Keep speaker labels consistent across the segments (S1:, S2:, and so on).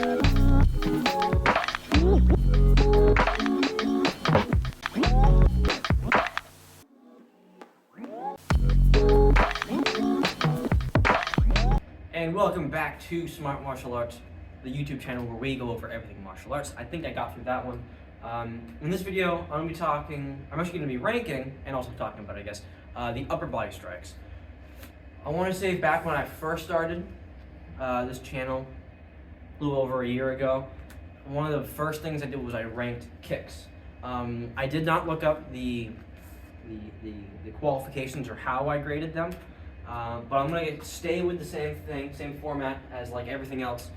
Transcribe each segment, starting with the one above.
S1: And welcome back to Smart Martial Arts, the YouTube channel where we go over everything martial arts. I think I got through that one. In this video, I'm actually going to be ranking and also talking about, I guess, the upper body strikes. I want to say back when I first started this channel, a little over a year ago, one of the first things I did was I ranked kicks. I did not look up the qualifications or how I graded them. But I'm going to stay with the same thing, same format as like everything else,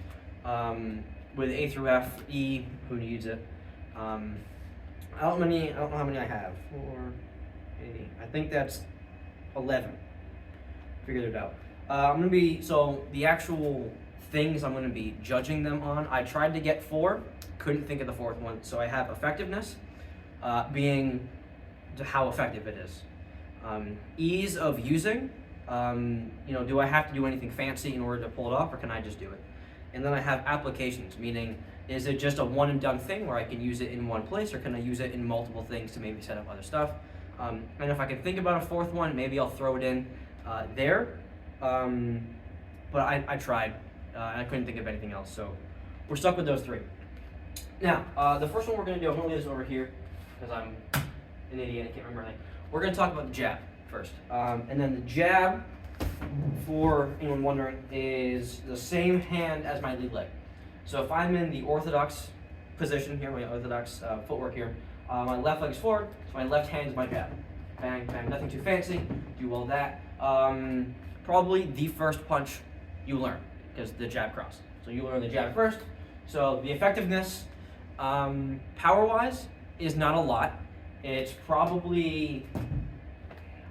S1: with A through F, E, who needs it. I don't know how many I have. 4, 8, I think that's 11. Figured it out. So the actual things I'm going to be judging them on, I tried to get 4, couldn't think of the 4th one. So I have effectiveness, being how effective it is. Ease of using. Do I have to do anything fancy in order to pull it off, or can I just do it? And then I have applications, meaning is it just a one and done thing where I can use it in one place, or can I use it in multiple things to maybe set up other stuff? And if I can think about a 4th one, maybe I'll throw it in there. But I tried, and I couldn't think of anything else, so we're stuck with those 3. Now, the first one we're going to do, I'm going to leave this over here because I'm an idiot, I can't remember anything. We're going to talk about the jab first. And then the jab, for anyone wondering, is the same hand as my lead leg. So if I'm in the orthodox position here, my orthodox footwork here, my left leg is forward, so my left hand is my jab. Bang, bang, nothing too fancy, do all that. Probably the first punch you learn, because the jab cross. So you learn the jab first. So the effectiveness, power-wise, is not a lot. It's probably,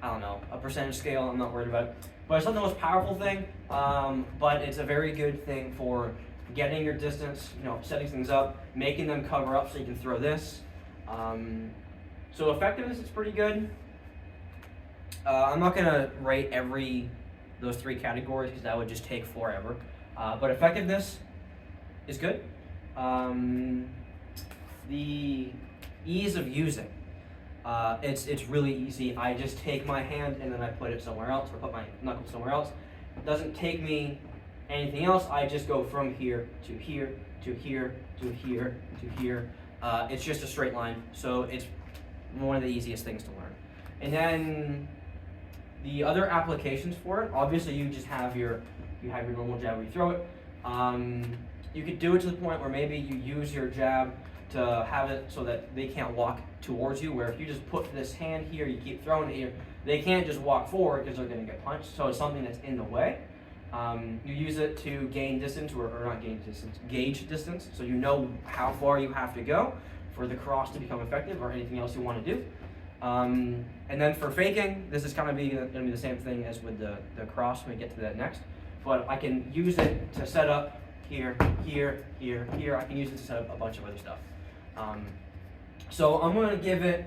S1: I don't know, a percentage scale, I'm not worried about it. But it's not the most powerful thing, but it's a very good thing for getting your distance, setting things up, making them cover up so you can throw this. So effectiveness is pretty good. I'm not gonna rate those 3 categories because that would just take forever. But effectiveness is good. The ease of using. It's really easy. I just take my hand and then I put it somewhere else, or put my knuckle somewhere else. It doesn't take me anything else. I just go from here to here to here to here to here. It's just a straight line, so it's one of the easiest things to learn. And then the other applications for it, obviously you just have your normal jab where you throw it. You could do it to the point where maybe you use your jab to have it so that they can't walk towards you, where if you just put this hand here, you keep throwing it here, they can't just walk forward because they're going to get punched, so it's something that's in the way. You use it to gain distance, or not gain distance, gauge distance, so you know how far you have to go for the cross to become effective, or anything else you want to do. And then for faking, this is kind of going to be the same thing as with the cross when we get to that next, but I can use it to set up here, here, here, here. I can use it to set up a bunch of other stuff. So I'm going to give it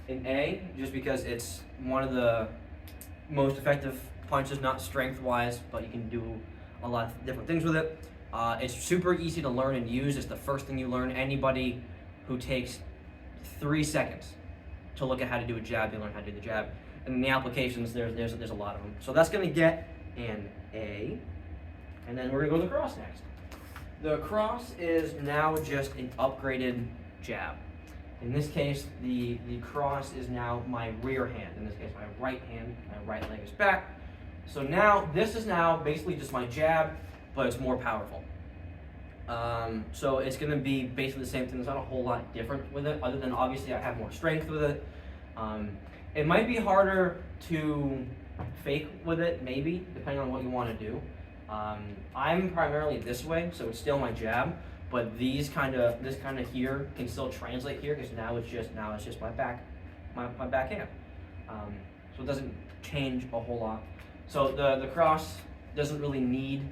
S1: an A, just because it's one of the most effective punches, not strength-wise, but you can do a lot of different things with it. It's super easy to learn and use. It's the first thing you learn. Anybody who takes 3 seconds to look at how to do a jab, they learn how to do the jab. And in the applications, there's a lot of them. So that's going to get an A. And then we're going to go to the cross next. The cross is now just an upgraded jab. In this case, the cross is now my rear hand. In this case, my right hand, my right leg is back. So now, this is now basically just my jab, but it's more powerful. So it's going to be basically the same thing. There's not a whole lot different with it, other than obviously I have more strength with it. It might be harder to fake with it, maybe, depending on what you want to do. I'm primarily this way, so it's still my jab, but this kind of here can still translate here, because now it's just my backhand. So it doesn't change a whole lot. So the cross doesn't really need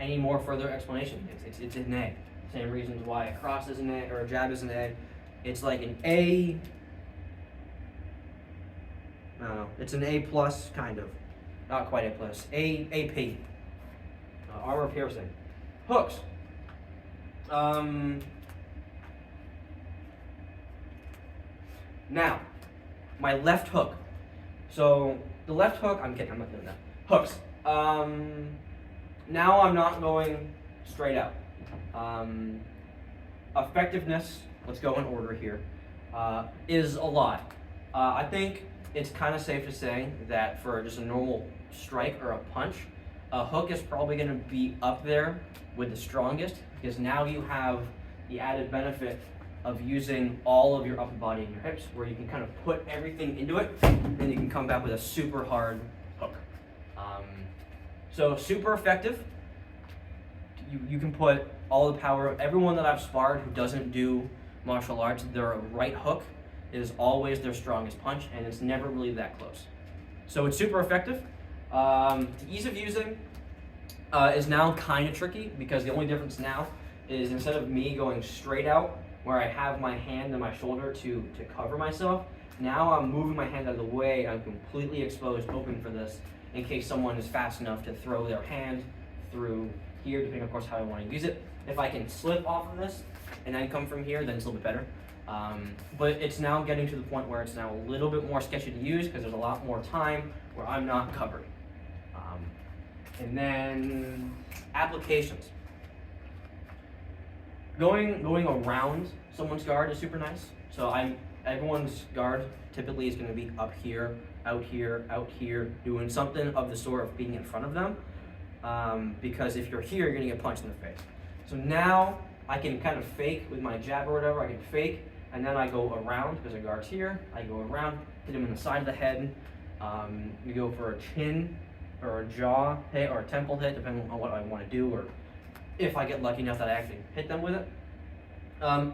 S1: any more further explanation. It's an A. Same reasons why a cross is an A or a jab is an A. It's like an A. I don't know. It's an A plus kind of. Not quite A plus. AP. Armor piercing. Hooks. Now, my left hook. So the left hook, I'm kidding, I'm not doing that. Hooks. Now I'm not going straight out. Effectiveness, let's go in order here, is a lot. I think it's kind of safe to say that for just a normal strike or a punch, a hook is probably going to be up there with the strongest, because now you have the added benefit of using all of your upper body and your hips, where you can kind of put everything into it, and you can come back with a super hard hook. So super effective. You can put all the power. Everyone that I've sparred who doesn't do martial arts, their right hook is always their strongest punch, and it's never really that close. So it's super effective. The ease of using is now kind of tricky, because the only difference now is instead of me going straight out where I have my hand and my shoulder to cover myself, now I'm moving my hand out of the way. I'm completely exposed, open for this, in case someone is fast enough to throw their hand through here, depending of course how I want to use it. If I can slip off of this and then come from here, then it's a little bit better. But it's now getting to the point where it's now a little bit more sketchy to use, because there's a lot more time where I'm not covered. And then applications. Going around someone's guard is super nice. So everyone's guard typically is going to be up here, out here, doing something of the sort of being in front of them. Because if you're here, you're going to get punched in the face. So now I can kind of fake with my jab or whatever. I can fake, and then I go around, because the guard's here. I go around, hit him in the side of the head. We go for a chin or a jaw hit or a temple hit, depending on what I want to do, or if I get lucky enough that I actually hit them with it.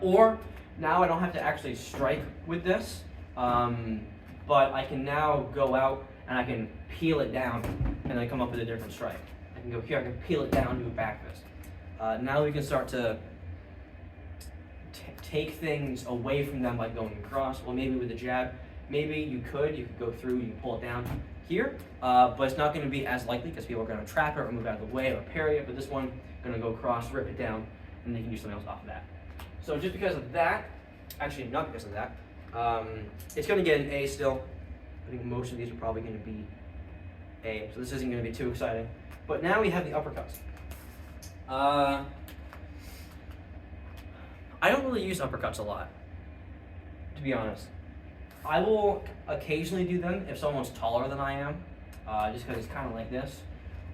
S1: Or now I don't have to actually strike with this, but I can now go out and I can peel it down and then come up with a different strike. I can go here, I can peel it down, do a back fist. Now we can start to take things away from them by going across. Well, maybe with the jab, maybe you could go through, you can pull it down here, but it's not going to be as likely, because people are going to trap it or move out of the way or parry it. But this one, going to go across, rip it down, and they can do something else off of that. So just because of that, actually not because of that, it's going to get an A still. I think most of these are probably going to be A, so this isn't going to be too exciting. But now we have the uppercuts. I don't really use uppercuts a lot, to be honest. I will occasionally do them if someone's taller than I am, just because it's kind of like this.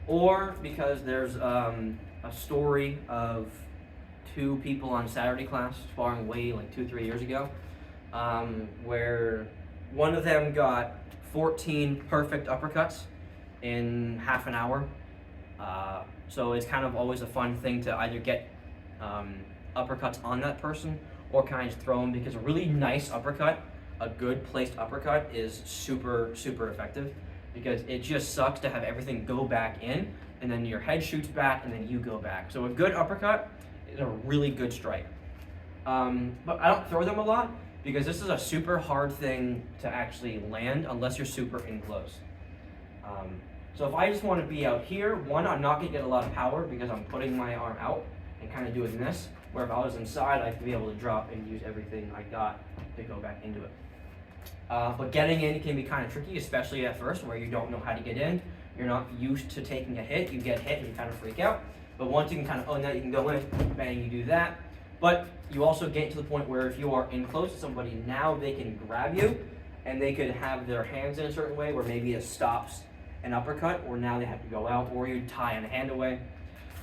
S1: Or because there's a story of two people on Saturday class sparring way like 2-3 years ago, where one of them got 14 perfect uppercuts in half an hour. So it's kind of always a fun thing to either get uppercuts on that person, or kind of just throw them, because a really nice uppercut, a good placed uppercut, is super, super effective, because it just sucks to have everything go back in, and then your head shoots back, and then you go back. So a good uppercut is a really good strike. But I don't throw them a lot, because this is a super hard thing to actually land unless you're super in close. So if I just want to be out here, one, I'm not going to get a lot of power because I'm putting my arm out and kind of doing this, where if I was inside, I'd be able to drop and use everything I got to go back into it. But getting in can be kind of tricky, especially at first, where you don't know how to get in. You're not used to taking a hit. You get hit and you kind of freak out. But once you can kind of own that, you can go in, bang, you do that. But you also get to the point where if you are in close to somebody, now they can grab you, and they could have their hands in a certain way where maybe it stops an uppercut, or now they have to go out, or you tie a hand away.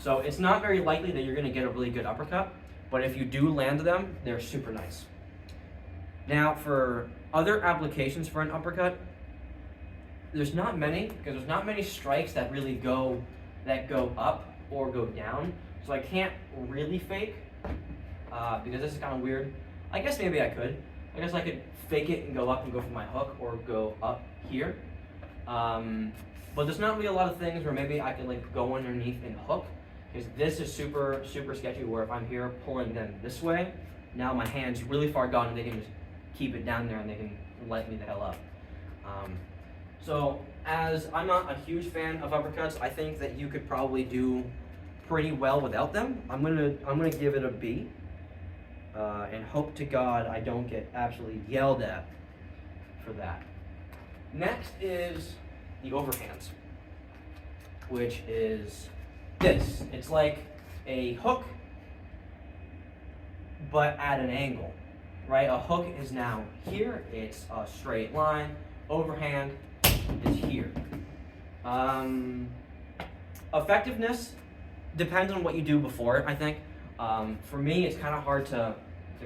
S1: So it's not very likely that you're going to get a really good uppercut, but if you do land them, they're super nice. Now, for other applications for an uppercut, there's not many, because there's not many strikes that really go up or go down. So I can't really fake, because this is kind of weird. I guess maybe I could. I guess I could fake it and go up and go for my hook, or go up here. But there's not really a lot of things where maybe I could like go underneath and hook, because this is super, super sketchy, where if I'm here pulling them this way, now my hand's really far gone and they can just keep it down there and they can light me the hell up. So as I'm not a huge fan of uppercuts, I think that you could probably do pretty well without them. I'm gonna give it a B, and hope to God I don't get absolutely yelled at for that. Next is the overhands, which is this. It's like a hook, but at an angle, right? A hook is now here, it's a straight line. Overhand is here. Effectiveness depends on what you do before it, I think. For me, it's kind of hard to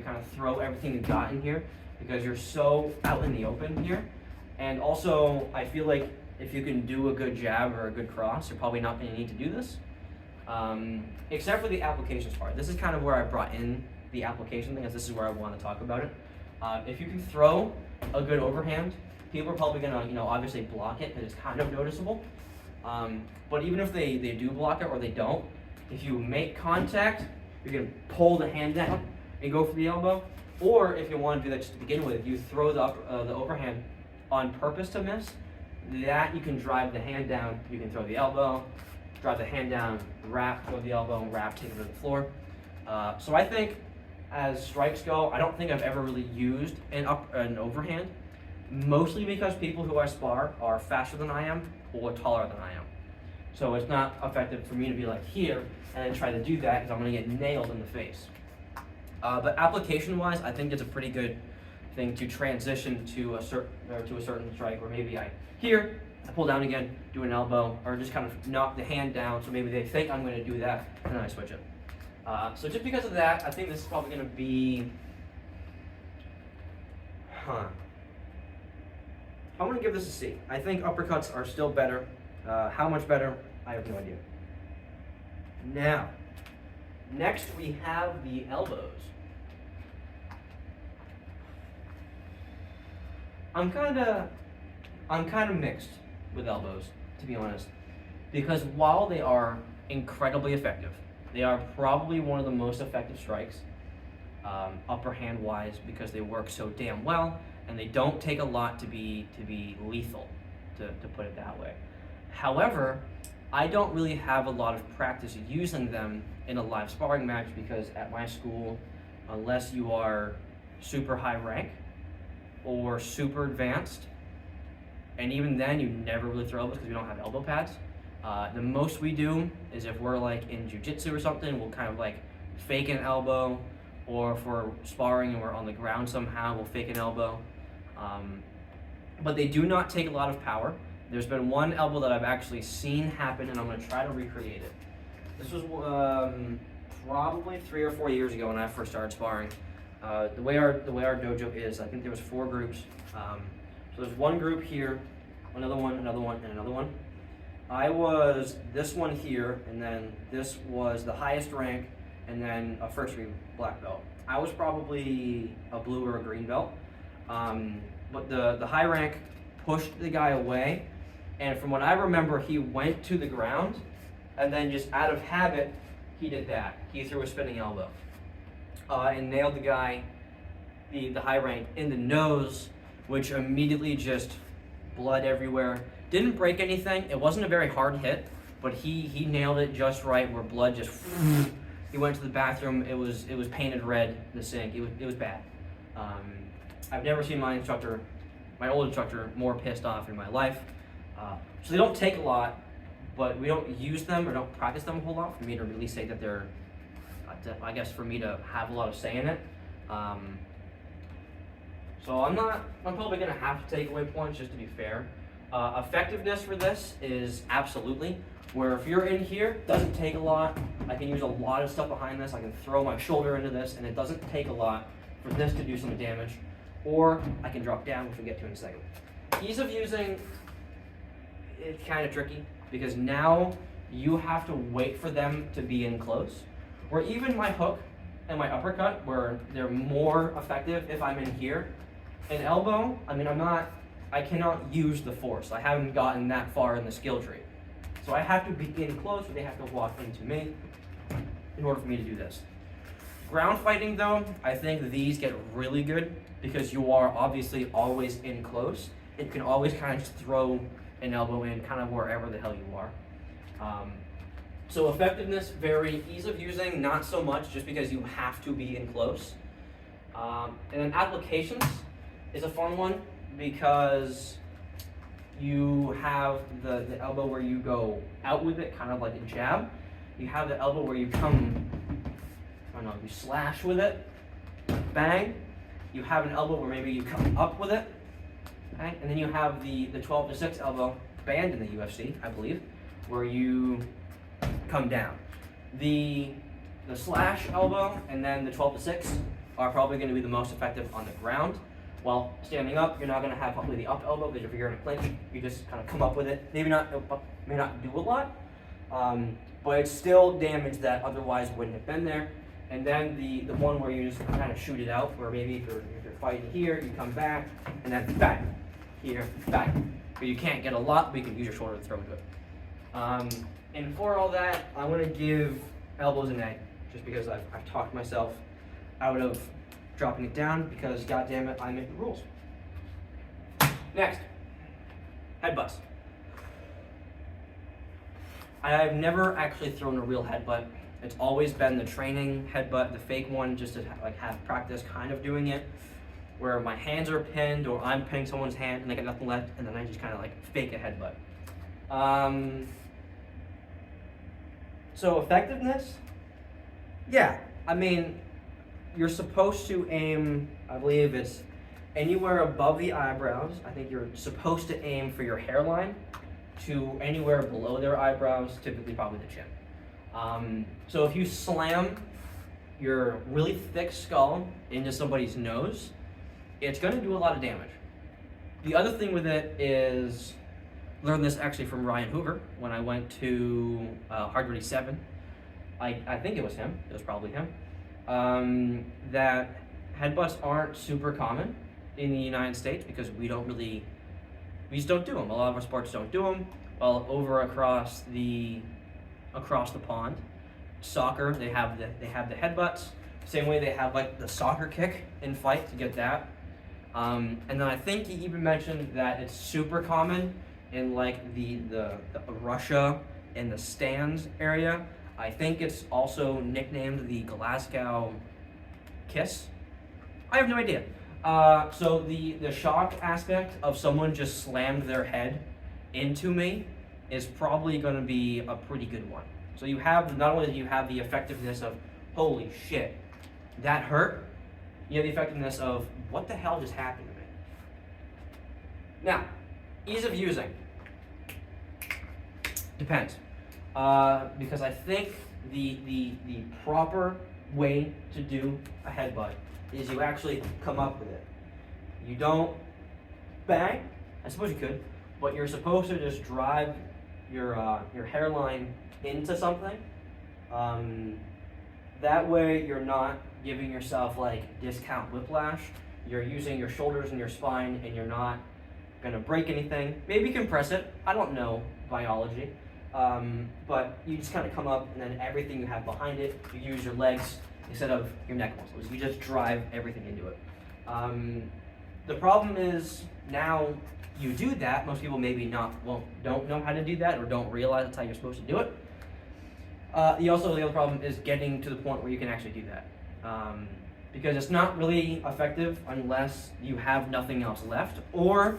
S1: kind of throw everything you got in here because you're so out in the open here. And also, I feel like if you can do a good jab or a good cross, you're probably not going to need to do this. Except for the applications part. This is kind of where I brought in the application thing, as this is where I want to talk about it. If you can throw a good overhand, people are probably going to, obviously block it because it's kind of noticeable. But even if they do block it or they don't, if you make contact, you're going to pull the hand down and go for the elbow. Or if you want to do that just to begin with, you throw the overhand on purpose to miss. That you can drive the hand down, you can throw the elbow, drive the hand down, wrap, throw the elbow, wrap, take it to the floor. So I think as strikes go, I don't think I've ever really used an overhand, mostly because people who I spar are faster than I am or taller than I am. So it's not effective for me to be like here and then try to do that because I'm going to get nailed in the face. But application-wise, I think it's a pretty good thing to transition to a certain strike where maybe I pull down again, do an elbow, or just kind of knock the hand down so maybe they think I'm going to do that and then I switch it. So just because of that, I think this is probably going to be, I'm going to give this a C. I think uppercuts are still better. How much better, I have no idea. Now, next we have the elbows. I'm kind of mixed with elbows, to be honest, because while they are incredibly effective, they are probably one of the most effective strikes, upper hand wise, because they work so damn well and they don't take a lot to be lethal, to put it that way. However, I don't really have a lot of practice using them in a live sparring match because at my school, unless you are super high rank or super advanced, and even then you never really throw elbows because we don't have elbow pads. The most we do is if we're like in jiu-jitsu or something, we'll kind of like fake an elbow, or if we're sparring and we're on the ground somehow, we'll fake an elbow. But they do not take a lot of power. There's been one elbow that I've actually seen happen, and I'm going to try to recreate it. This was probably 3 or 4 years ago when I first started sparring. The way our dojo is, I think there was 4 groups. So there's one group here, another one, and another one. I was this one here, and then this was the highest rank, and then a first degree black belt. I was probably a blue or a green belt. But the high rank pushed the guy away, and from what I remember, he went to the ground, and then just out of habit, he did that. He threw a spinning elbow, and nailed the guy, the high rank, in the nose, which immediately just blood everywhere. Didn't break anything. It wasn't a very hard hit, but he nailed it just right where blood just. He went to the bathroom. It was painted red, the sink. It was bad. I've never seen my old instructor, more pissed off in my life. So they don't take a lot, but we don't use them or don't practice them a whole lot for me to really say that they're, I guess for me to have a lot of say in it. So I'm probably gonna have to take away points just to be fair. Effectiveness for this is absolutely, where if you're in here, it doesn't take a lot. I can use a lot of stuff behind this. I can throw my shoulder into this, and it doesn't take a lot for this to do some damage. Or I can drop down, which we'll get to in a second. Ease of using, it's kind of tricky, because now you have to wait for them to be in close. Or even my hook and my uppercut, where they're more effective if I'm in here. An elbow, I cannot use the force. I haven't gotten that far in the skill tree. So I have to be in close, or they have to walk into me in order for me to do this. Ground fighting though, I think these get really good because you are obviously always in close. You can always kind of just throw an elbow in kind of wherever the hell you are. So effectiveness vary, ease of using not so much, just because you have to be in close. And then applications is a fun one because you have the elbow where you go out with it, kind of like a jab. You have the elbow where you come, I don't know, you slash with it, bang. You have an elbow where maybe you come up with it, bang. And then you have the 12 to 6 elbow, banned in the UFC, I believe, where you come down. The slash elbow and then the 12 to 6 are probably going to be the most effective on the ground. While standing up, you're not going to have probably the up elbow, because if you're in a clinch, you just kind of come up with it. Maybe not, may not do a lot, but it's still damage that otherwise wouldn't have been there. And then the one where you just kind of shoot it out, where maybe if you're fighting here, you come back, and then back, here, back. But you can't get a lot, but you can use your shoulder to throw into it. And for all that, I'm going to give elbows an A, just because I've talked myself out of dropping it down, because goddamn it, I make the rules. Next, headbutts. I've never actually thrown a real headbutt. It's always been the training headbutt, the fake one, just to have practice kind of doing it, where my hands are pinned or I'm pinning someone's hand and they got nothing left, and then I just kind of fake a headbutt. So effectiveness, yeah, I mean, you're supposed to aim, I believe it's anywhere above the eyebrows. I think you're supposed to aim for your hairline to anywhere below their eyebrows, typically probably the chin. So if you slam your really thick skull into somebody's nose, it's going to do a lot of damage. The other thing with it is, learned this actually from Ryan Hoover when I went to Hard Ready 7. I think it was him. It was probably him. That headbutts aren't super common in the United States because we just don't do them. A lot of our sports don't do them. Well, over across the pond, soccer, they have the headbutts. Same way they have the soccer kick in fight to get that. And then I think he even mentioned that it's super common in the Russia and the stands area. I think it's also nicknamed the Glasgow Kiss. I have no idea. So the shock aspect of someone just slammed their head into me is probably going to be a pretty good one. So you have, not only do you have the effectiveness of, holy shit, that hurt, you have the effectiveness of, what the hell just happened to me? Now, ease of using. Depends. Because I think the proper way to do a headbutt is you actually come up with it. You don't bang, I suppose you could, but you're supposed to just drive your hairline into something. That way you're not giving yourself discount whiplash. You're using your shoulders and your spine, and you're not gonna break anything. Maybe compress it, I don't know biology. But you just kind of come up, and then everything you have behind it, you use your legs instead of your neck muscles. You just drive everything into it. The problem is, now you do that, most people maybe don't know how to do that, or don't realize that's how you're supposed to do it. The other problem is getting to the point where you can actually do that. Because it's not really effective unless you have nothing else left, or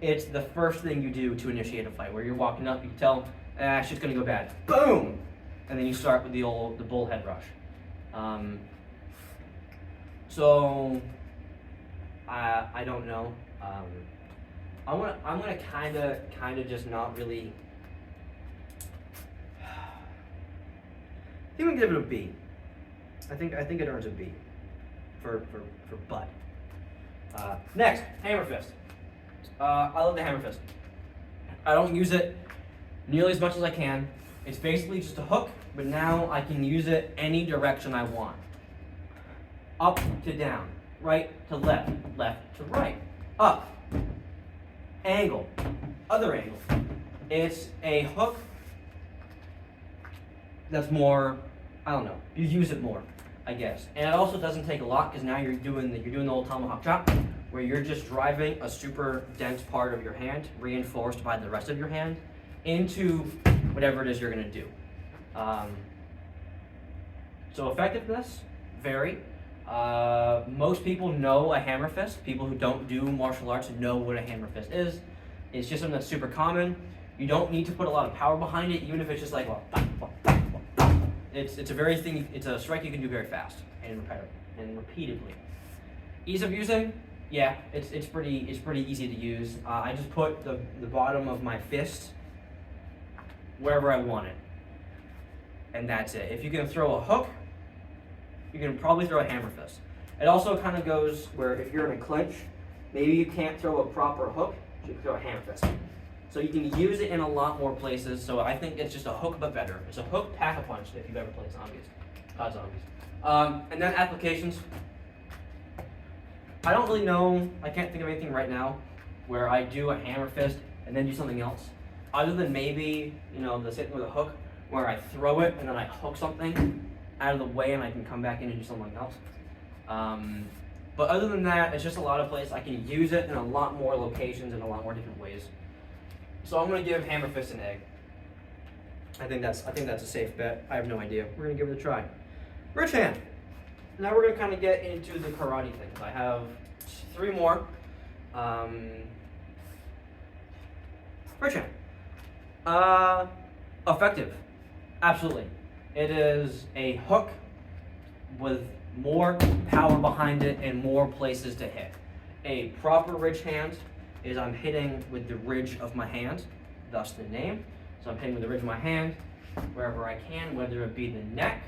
S1: it's the first thing you do to initiate a fight, where you're walking up, you can tell, shit's gonna go bad. Boom! And then you start with the bull head rush. So I don't know. I'm gonna kind of just not really. I think I'm gonna give it a B. I think it earns a B for butt. Next, hammer fist. I love the hammer fist. I don't use it nearly as much as I can. It's basically just a hook, but now I can use it any direction I want. Up to down, right to left, left to right, up, angle, other angle. It's a hook that's more, I don't know, you use it more, I guess. And it also doesn't take a lot, because now you're doing the old tomahawk chop, where you're just driving a super dense part of your hand, reinforced by the rest of your hand, into whatever it is you're gonna do. Um, so effectiveness, vary. Most people know a hammer fist. People who don't do martial arts know what a hammer fist is. It's just something that's super common. You don't need to put a lot of power behind it, even if it's just like, well, it's a very thing. It's a strike you can do very fast and repeatedly. Ease of using, yeah, it's pretty easy to use. I just put the bottom of my fist wherever I want it, and that's it. If you can throw a hook, you can probably throw a hammer fist. It also kind of goes where if you're in a clinch, maybe you can't throw a proper hook, you can throw a hammer fist. So you can use it in a lot more places. So I think it's just a hook but better. It's a hook pack-a-punch if you've ever played zombies, COD zombies. And then applications. I don't really know. I can't think of anything right now where I do a hammer fist and then do something else, other than maybe the same thing with a hook where I throw it and then I hook something out of the way and I can come back in and do something else. But other than that, it's just a lot of places. I can use it in a lot more locations in a lot more different ways. So I'm going to give hammer fist an egg. I think that's a safe bet. I have no idea. We're going to give it a try. Rich hand. Now we're going to kind of get into the karate things. I have 3 more. Rich hand. Effective. Absolutely. It is a hook with more power behind it and more places to hit. A proper ridge hand is I'm hitting with the ridge of my hand, thus the name. So I'm hitting with the ridge of my hand wherever I can, whether it be the neck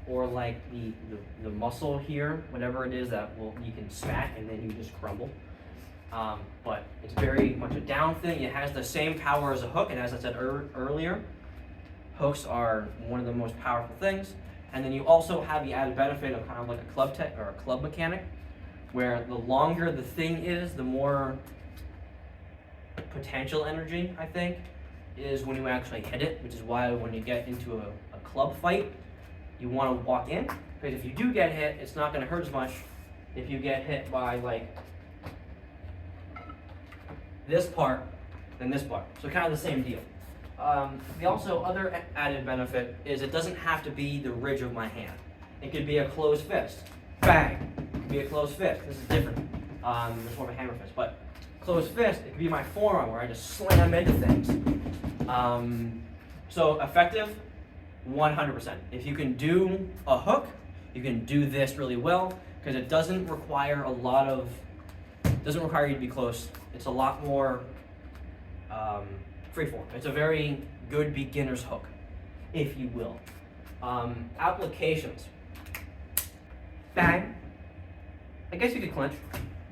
S1: or like the muscle here, whatever it is that you can smack and then you just crumble. But it's very much a down thing. It has the same power as a hook, and as I said earlier, hooks are one of the most powerful things. And then you also have the added benefit of kind of like a club tech or a club mechanic, where the longer the thing is, the more potential energy, I think, is when you actually hit it, which is why when you get into a club fight, you want to walk in, because if you do get hit, it's not going to hurt as much if you get hit by like this part than this part. So kind of the same deal. The also other added benefit is it doesn't have to be the ridge of my hand. It could be a closed fist. Bang! It could be a closed fist. This is different. It's more of a hammer fist. But closed fist, it could be my forearm where I just slam into things. So effective, 100%. If you can do a hook, you can do this really well, because it doesn't require doesn't require you to be close. It's a lot more freeform. It's a very good beginner's hook, if you will. Applications. Bang. I guess you could clinch.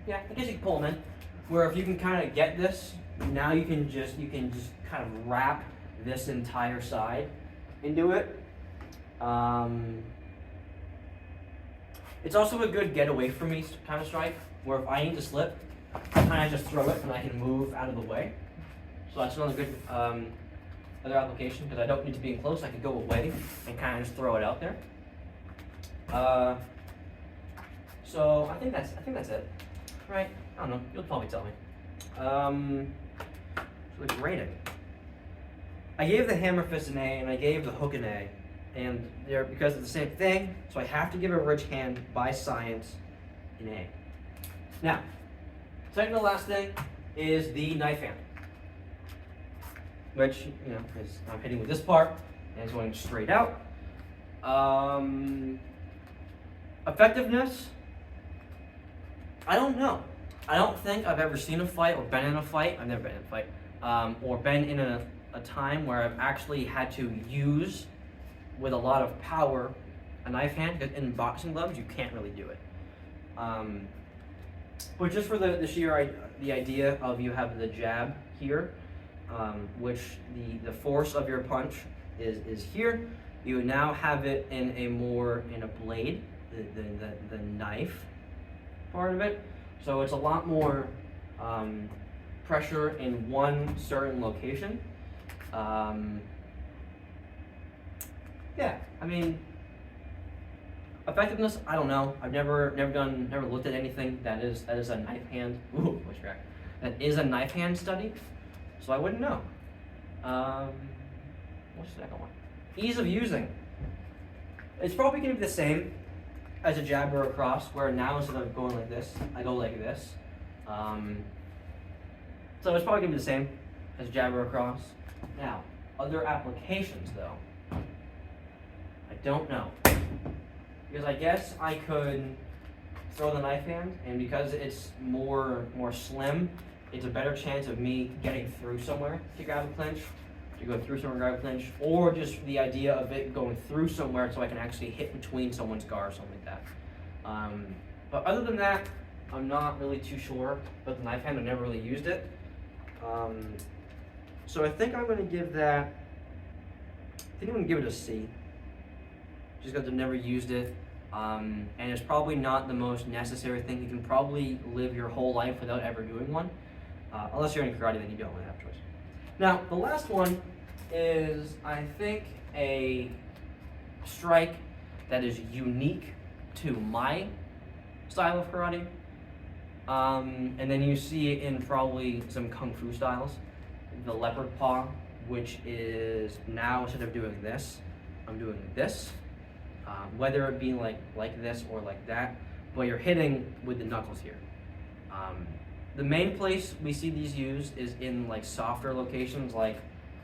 S1: Yeah, I guess you could pull them in. Where if you can kind of get this, now you can just kind of wrap this entire side into it. It's also a good get away from me kind of strike, where if I need to slip, I kind of just throw it and I can move out of the way. So that's another good other application, because I don't need to be in close. I can go away and kind of just throw it out there. So I think that's it, right? I don't know. You'll probably tell me. So the grading. I gave the hammer fist an A and I gave the hook an A, and they're because it's the same thing. So I have to give a ridge hand by science an A. Now, second to last thing is the knife hand, which is I'm hitting with this part and it's going straight out. Effectiveness, I don't know. I don't think I've ever seen a fight or been in a fight. I've never been in a fight, or been in a time where I've actually had to use, with a lot of power, a knife hand. Because in boxing gloves, you can't really do it. But just for the sheer the idea of you have the jab here, which the force of your punch is here. You now have it in a blade, the knife part of it. So it's a lot more pressure in one certain location. Yeah, I mean, effectiveness, I don't know. I've never looked at anything that is a knife hand. Ooh, voice crack. That is a knife hand study, so I wouldn't know. What's the second one? Ease of using. It's probably going to be the same as a jab or a cross, where now instead of going like this, I go like this. So it's probably going to be the same as a jab or a cross. Now, other applications though, I don't know. Because I guess I could throw the knife hand, and because it's more slim, it's a better chance of me getting through somewhere to grab a clinch, to go through somewhere, grab a clinch, or just the idea of it going through somewhere so I can actually hit between someone's guard or something like that. But other than that, I'm not really too sure about the knife hand. I've never really used it. So I think I'm going to give that, I think I'm going to give it a C. Just because I've never used it. And it's probably not the most necessary thing. You can probably live your whole life without ever doing one. Unless you're in karate, then you don't really have a choice. Now, the last one is, I think, a strike that is unique to my style of karate. And then you see it in probably some kung fu styles. The leopard paw, which is now instead of doing this, I'm doing this. Whether it be like this or like that, but you're hitting with the knuckles here. The main place we see these used is in like softer locations like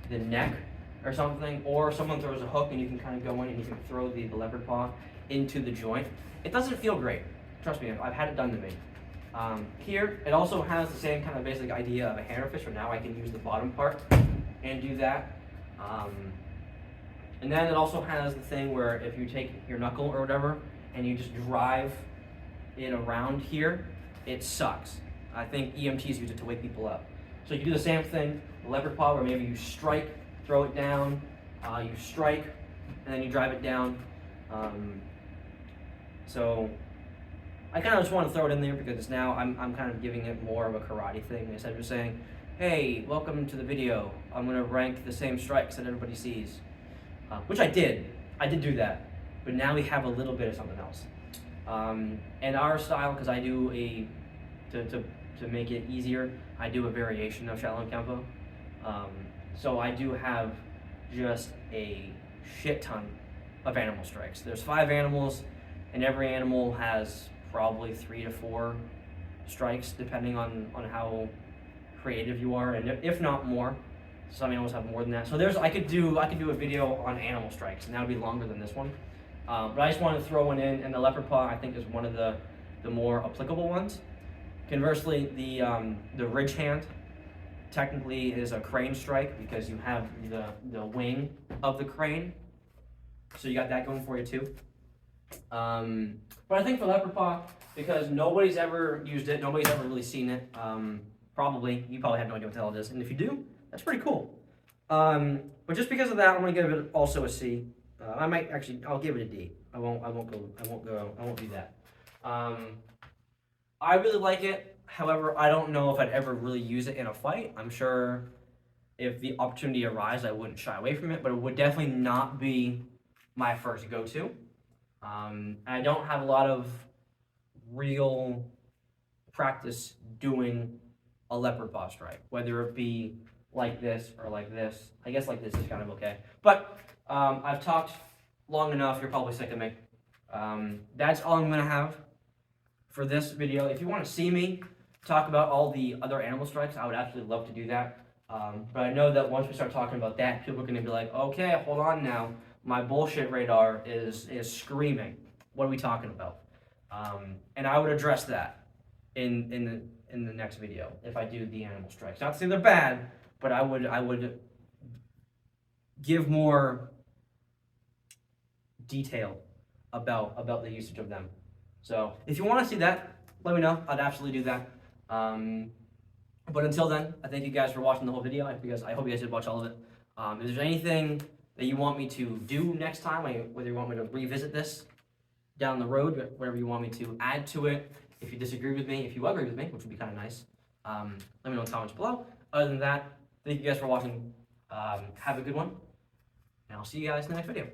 S1: the neck or something, or someone throws a hook and you can kind of go in and you can throw the leopard paw into the joint. It doesn't feel great, trust me, I've had it done to me. Here, it also has the same kind of basic idea of a hammerfish, but now I can use the bottom part and do that. And then it also has the thing where if you take your knuckle or whatever and you just drive it around here, it sucks. I think EMTs use it to wake people up. So you do the same thing, the leopard paw, where maybe you strike, throw it down, you strike, and then you drive it down. So I kind of just want to throw it in there because now I'm kind of giving it more of a karate thing instead of just saying, hey, welcome to the video. I'm going to rank the same strikes that everybody sees. Which I did do that, but now we have a little bit of something else. And our style, because I do to make it easier, I do a variation of Shaolin Kempo. So I do have just a shit ton of animal strikes. There's 5 animals, and every animal has probably 3 to 4 strikes, depending on how creative you are, and if not more. Some animals have more than that. So I could do a video on animal strikes, and that would be longer than this one. But I just wanted to throw one in, and the leopard paw I think is one of the more applicable ones. Conversely, the ridge hand technically is a crane strike because you have the wing of the crane, so you got that going for you too. But I think for leopard paw, because nobody's ever used it, nobody's ever really seen it. You probably have no idea what the hell it is, and if you do, that's pretty cool. But just because of that, I'm gonna give it also a C. I'll give it a D. I won't do that. I really like it. However, I don't know if I'd ever really use it in a fight. I'm sure if the opportunity arises, I wouldn't shy away from it, but it would definitely not be my first go-to. I don't have a lot of real practice doing a leopard paw strike, whether it be like this or like this. I guess like this is kind of okay. But I've talked long enough. You're probably sick of me. That's all I'm going to have for this video. If you want to see me talk about all the other animal strikes, I would absolutely love to do that. But I know that once we start talking about that, people are going to be like, okay, hold on now. My bullshit radar is screaming. What are we talking about? And I would address that in the next video if I do the animal strikes. Not to say they're bad, but I would give more detail about the usage of them. So if you want to see that, let me know. I'd absolutely do that. But until then, I thank you guys for watching the whole video. I hope you guys did watch all of it. If there's anything that you want me to do next time, whether you want me to revisit this down the road, whatever you want me to add to it, if you disagree with me, if you agree with me, which would be kind of nice, let me know in the comments below. Other than that, thank you guys for watching. Have a good one, and I'll see you guys in the next video.